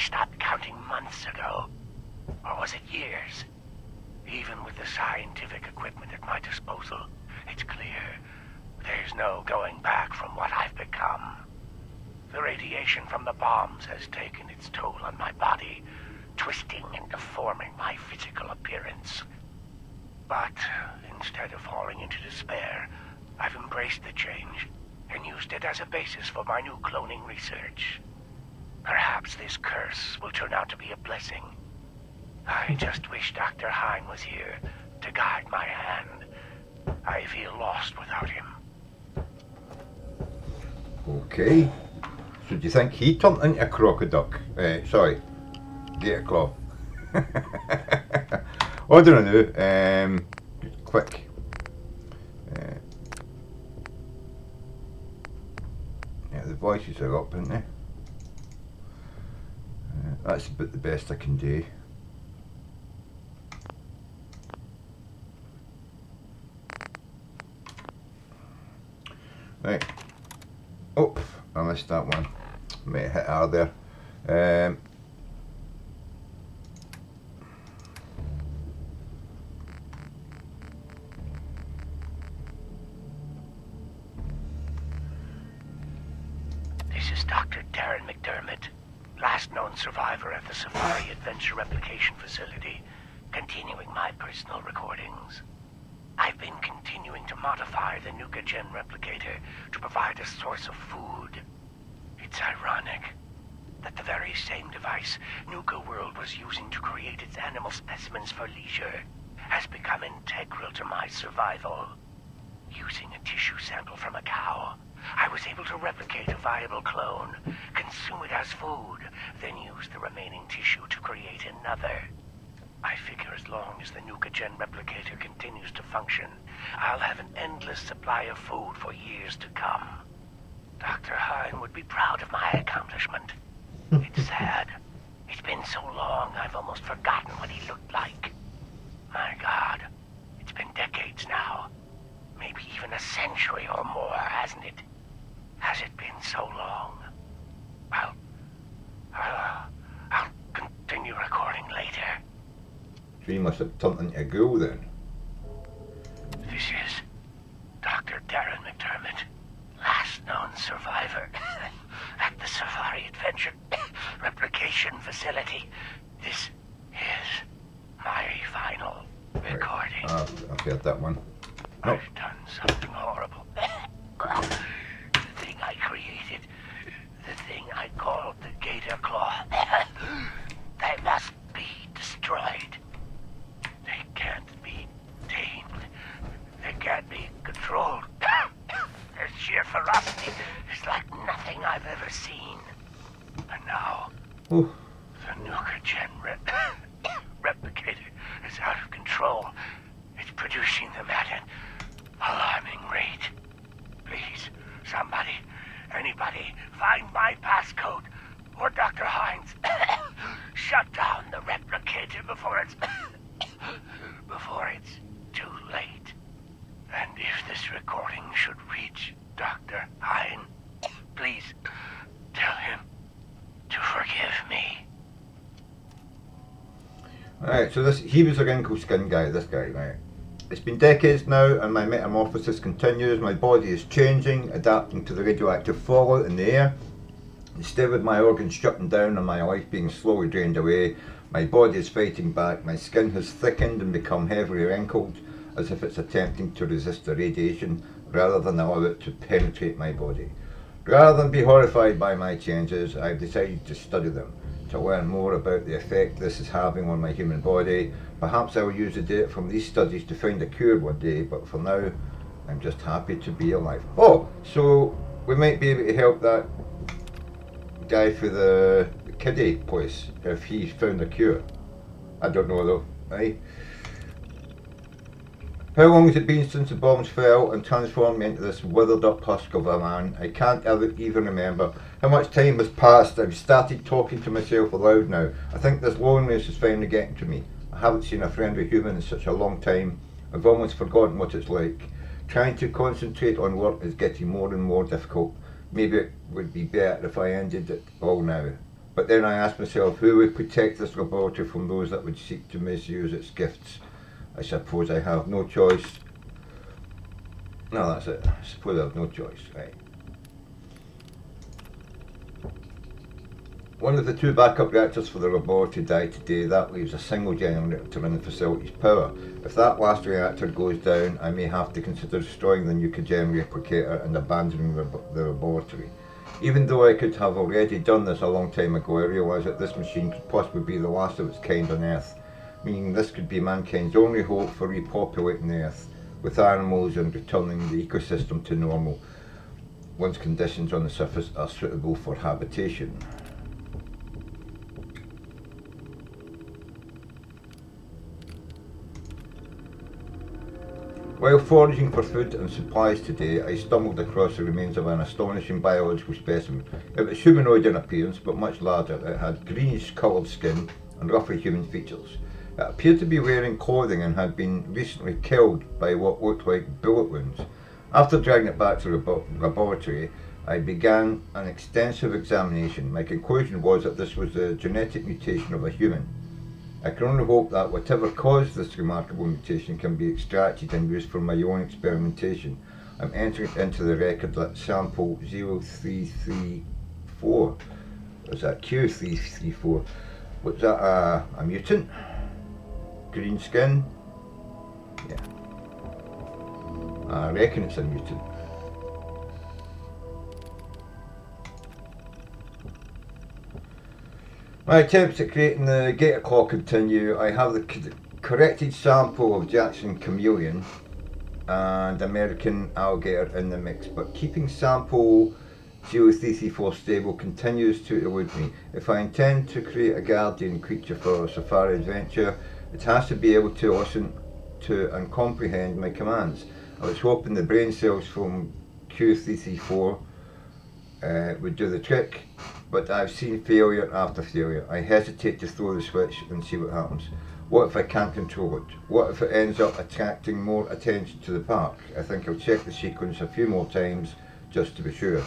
stopped counting months ago. Or was it years? Even with the scientific equipment at my disposal, it's clear there's no going back from what I've become. The radiation from the bombs has taken its toll on my body, twisting and deforming my physical appearance. But instead of falling into despair, I've embraced the change and used it as a basis for my new cloning research. Perhaps this curse will turn out to be a blessing. I just wish Dr. Hein was here to guide my hand. I feel lost without him. Okay. So do you think he turned into a crocoduck? Sorry, gator claw. I don't know. Quick. Yeah, the voices are up, aren't they? That's about the best I can do. Right. Oh, I missed that one. Might have hit R there. This is Dr. Darren McDermott, last known survivor at the Safari Adventure Replication Facility, continuing my personal recordings. I've been continuing to modify the Nuka gen replicator to provide a source of food. It's ironic that the very same device Nuka World was using to create its animal specimens for leisure has become integral to my survival. Using a tissue sample from a cow, I was able to replicate a viable clone, consume it as food, then use the remaining tissue to create another. I figure as long as the Nuka gen replicator continues to function, I'll have an endless supply of food for years to come. Dr. Hein would be proud of my accomplishment. It's sad. It's been so long, I've almost forgotten what he looked like. My God, it's been decades now. Maybe even a century or more, hasn't it? Has it been so long? I'll continue recording later. So you must have turned into a ghoul then. This is Dr. Darren McDermott, last known survivor at the Safari Adventure Replication Facility. This is my final recording. Right. I've heard that one. I've done something horrible. The thing I created, the thing I called the Gator Claw, they must be destroyed. They can't be tamed. They can't be controlled. Their sheer ferocity is like nothing I've ever seen. And now, Ooh. the Nuka gen replicator is out of control. It's producing them at an alarming rate. Please, somebody, anybody, find my passcode or Dr. Hein's. Shut down the replicator before it's too late. And if this recording should reach Dr. Hein, please tell him to forgive me. Alright, so he was a wrinkle skin guy, this guy, right? It's been decades now and my metamorphosis continues. My body is changing, adapting to the radioactive fallout in the air. Instead of my organs shutting down and my life being slowly drained away, my body is fighting back. My skin has thickened and become heavily wrinkled, as if it's attempting to resist the radiation rather than allow it to penetrate my body. Rather than be horrified by my changes, I've decided to study them, to learn more about the effect this is having on my human body. Perhaps I will use the data from these studies to find a cure one day, but for now, I'm just happy to be alive. Oh, so we might be able to help that guy for the kiddie place if he's found a cure. I don't know though, right? How long has it been since the bombs fell and transformed me into this withered up husk of a man? I can't even remember how much time has passed. I've started talking to myself aloud now. I think this loneliness is finally getting to me. I haven't seen a friendly human in such a long time. I've almost forgotten what it's like. Trying to concentrate on work is getting more and more difficult. Maybe it would be better if I ended it all now. But then I asked myself, who would protect this laboratory from those that would seek to misuse its gifts? I suppose I have no choice. No, that's it. I suppose I have no choice, right. One of the two backup reactors for the laboratory died today. That leaves a single generator to run the facility's power. If that last reactor goes down, I may have to consider destroying the Nuka replicator and abandoning the laboratory. Even though I could have already done this a long time ago, I realise that this machine could possibly be the last of its kind on Earth, meaning this could be mankind's only hope for repopulating the Earth with animals and returning the ecosystem to normal once conditions on the surface are suitable for habitation. While foraging for food and supplies today, I stumbled across the remains of an astonishing biological specimen. It was humanoid in appearance, but much larger. It had greenish coloured skin and roughly human features. It appeared to be wearing clothing and had been recently killed by what looked like bullet wounds. After dragging it back to the laboratory, I began an extensive examination. My conclusion was that this was the genetic mutation of a human. I can only hope that whatever caused this remarkable mutation can be extracted and used for my own experimentation. I'm entering into the record that sample 0334, was that Q334, was that a mutant? Green skin? Yeah. I reckon it's a mutant. My attempts at creating the gator claw continue. I have the corrected sample of Jackson chameleon and American alligator in the mix, but keeping sample 0334 stable continues to elude me. If I intend to create a guardian creature for a safari adventure, it has to be able to listen to and comprehend my commands. I was hoping the brain cells from Q334 would do the trick, but I've seen failure after failure. I hesitate to throw the switch and see what happens. What if I can't control it? What if it ends up attracting more attention to the park? I think I'll check the sequence a few more times just to be sure.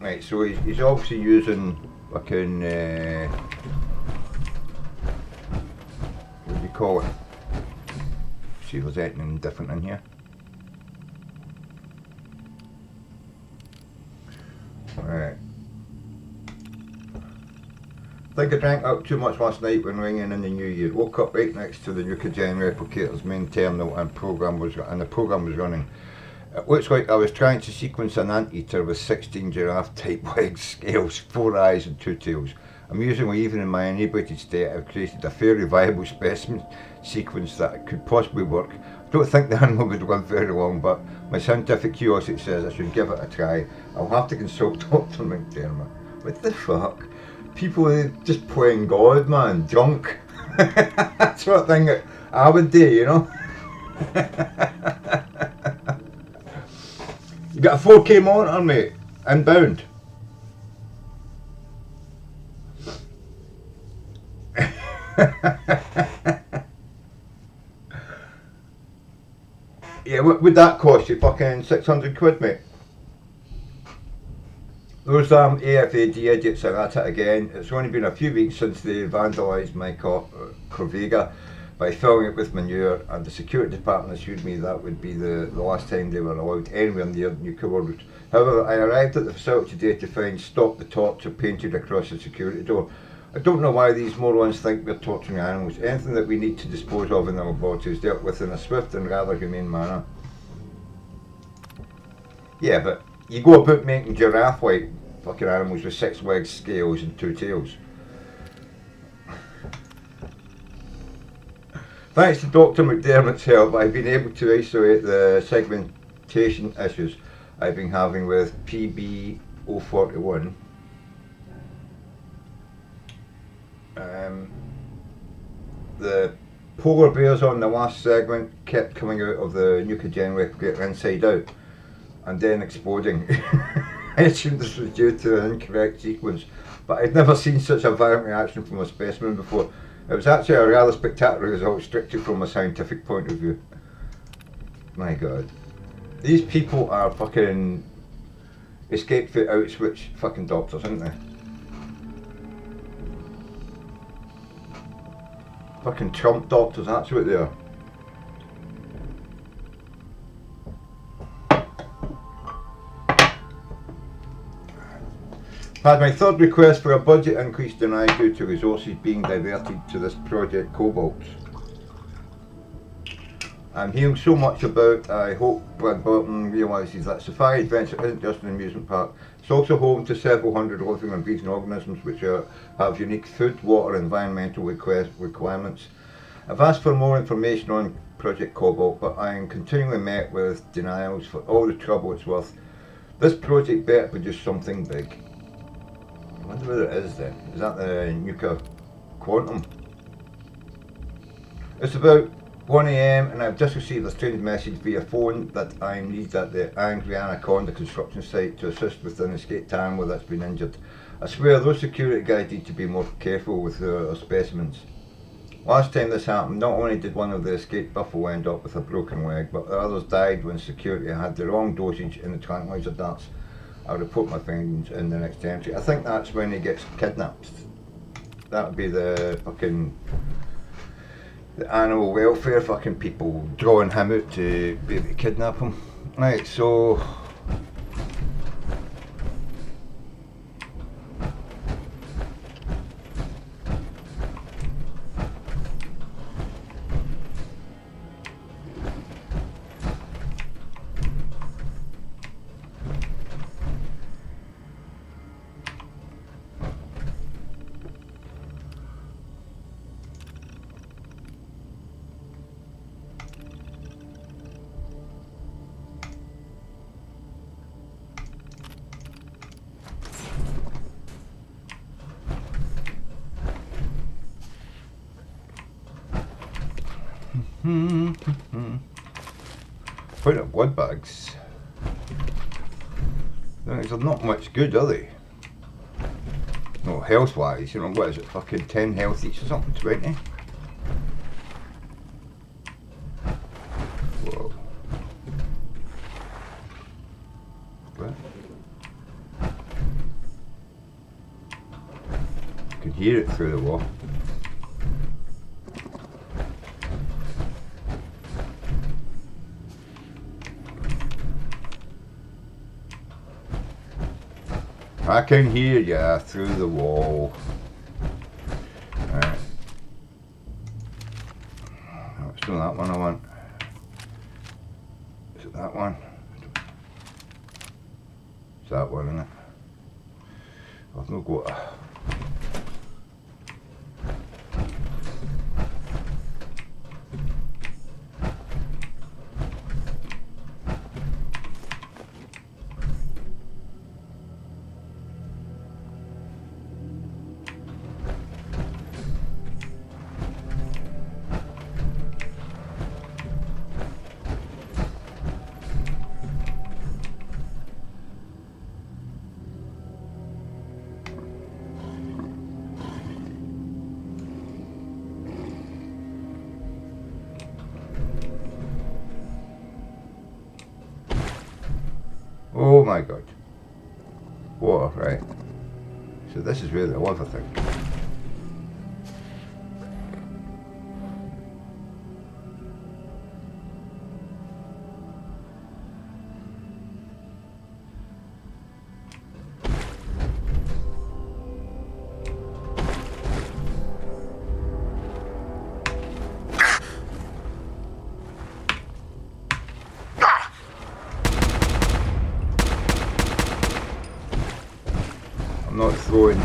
Right, so he's obviously using fucking, what do you call it? See if there's anything different in here. Right. I think I drank up too much last night when ringing in the new year. Woke up right next to the Nuka replicator's main terminal and the program was running. It looks like I was trying to sequence an anteater with 16 giraffe type legs, scales, 4 eyes and 2 tails. Amusingly, even in my inebriated state, I've created a fairly viable specimen sequence that could possibly work. I don't think the animal would live very long, but my scientific curiosity says I should give it a try. I'll have to consult Dr. McDermott. What the fuck? People are just playing God, man, drunk. That's what thing that I would do, you know? You got a 4K monitor, mate, inbound. Yeah, what would that cost you? Fucking 600 quid, mate. Those AFAD idiots are at it again. It's only been a few weeks since they vandalised my Corvega by filling it with manure, and the security department assured me that would be the last time they were allowed anywhere near Nuka World. However, I arrived at the facility today to find "Stop the Torture" painted across the security door. I don't know why these morons think we're torturing animals. Anything that we need to dispose of in the laboratory is dealt with in a swift and rather humane manner. Yeah, but you go about making giraffe-like fucking animals with 6 legs, scales and 2 tails. Thanks to Dr. McDermott's help, I've been able to isolate the segmentation issues I've been having with PB041. The polar bears on the last segment kept coming out of the Nuka replicator inside out and then exploding. I assumed this was due to an incorrect sequence, but I'd never seen such a violent reaction from a specimen before. It was actually a rather spectacular result, strictly from a scientific point of view. My god. These people are fucking escaped for out-switch fucking doctors, aren't they? Fucking Trump doctors, that's what they are. Had my third request for a budget increase denied due to resources being diverted to this project Cobalt. I'm hearing so much about, I hope Brad Burton realises that Safari Adventure isn't just an amusement park, it's also home to several hundred living and breathing organisms which have unique food, water and environmental requirements. I've asked for more information on Project Cobalt, but I am continually met with denials for all the trouble it's worth. This project better produce something big. I wonder where it is then. Is that the Nuka Quantum? It's about 1 AM and I've just received a strange message via phone that I am needed at the Angry Anaconda construction site to assist with an escaped animal that's been injured. I swear those security guys need to be more careful with their specimens. Last time this happened, not only did one of the escaped buffalo end up with a broken leg, but the others died when security had the wrong dosage in the tranquilizer darts. I'll report my findings in the next entry. I think that's when he gets kidnapped. That would be the fucking the animal welfare fucking people drawing him out to be able to kidnap him. Right, so point of blood bags. They're not much good, are they? No, health wise, you know, what is it, fucking 10 health each or something, 20? Whoa. What? I could hear it through the wall. I can hear ya through the wall. Right. Oh, it's not that one I want. Is it that one? It's that one, isn't it? I've not got a... Oh my god. Water, right. So this is where the lava thing. I'm not throwing